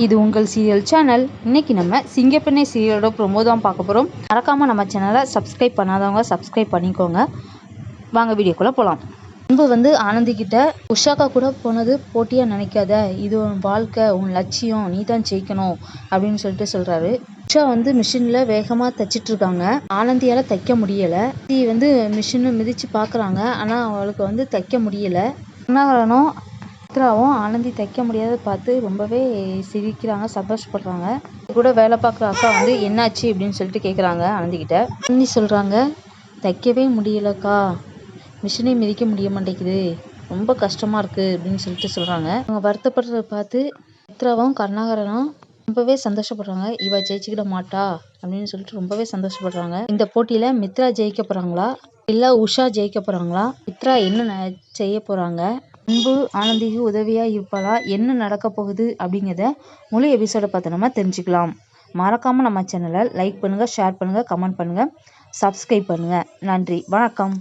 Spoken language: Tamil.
இது உங்கள் சீரியல் சேனல். இன்னைக்கு நம்ம சிங்கப்பெண்ணை சீரியலோட ப்ரோமோ தான் பார்க்க போகிறோம். மறக்காமல் நம்ம சேனலை சப்ஸ்கிரைப் பண்ணாதவங்க சப்ஸ்கிரைப் பண்ணிக்கோங்க. வாங்க வீடியோக்குள்ளே போகலாம். அன்பு ஆனந்தி கிட்ட, உஷாக்கா கூட போனது போட்டியாக நினைக்காத, இது உன் வாழ்க்கை, உன் லட்சியம், நீ தான் ஜெயிக்கணும் அப்படின்னு சொல்கிறாரு. உஷா மிஷினில் வேகமாக தைச்சிட்ருக்காங்க. ஆனந்தியால் தைக்க முடியலை. மிஷினை மிதித்து பார்க்குறாங்க. ஆனால் அவளுக்கு தைக்க முடியலை. கருணாகரனும் சித்ராவும் ஆனந்தி தைக்க முடியாத பார்த்து ரொம்பவே சிரிக்கிறாங்க, சந்தோஷப்படுறாங்க. கூட வேலை பார்க்குற அக்கா என்னாச்சு அப்படின்னு சொல்லிட்டு கேட்குறாங்க ஆனந்திக்கிட்ட. ஆனந்தி சொல்கிறாங்க, தைக்கவே முடியலக்கா, மிஷினை மிதிக்க முடிய மாட்டேங்குது, ரொம்ப கஷ்டமாக இருக்குது அப்படின்னு சொல்லிட்டு சொல்கிறாங்க. அவங்க வருத்தப்படுறத பார்த்து சித்ராவும் கருணாகரனும் ரொம்பவே சந்தோஷப்படுறாங்க. இவ ஜெயிச்சுக்கிட மாட்டா அப்படின்னு சொல்லிட்டு ரொம்பவே சந்தோஷப்படுறாங்க. இந்த போட்டியில் மித்ரா ஜெயிக்க போகிறாங்களா இல்லை உஷா ஜெயிக்க போகிறாங்களா? மித்ரா என்ன செய்ய போகிறாங்க? அன்பு ஆனந்திக்கு உதவியாக இருப்பாளா? என்ன நடக்க போகுது அப்படிங்கிறத முழு எபிசோடை பார்த்து நம்ம தெரிஞ்சுக்கலாம். மறக்காமல் நம்ம சேனலை லைக் பண்ணுங்கள், ஷேர் பண்ணுங்கள், கமெண்ட் பண்ணுங்கள், சப்ஸ்கிரைப் பண்ணுங்கள். நன்றி, வணக்கம்.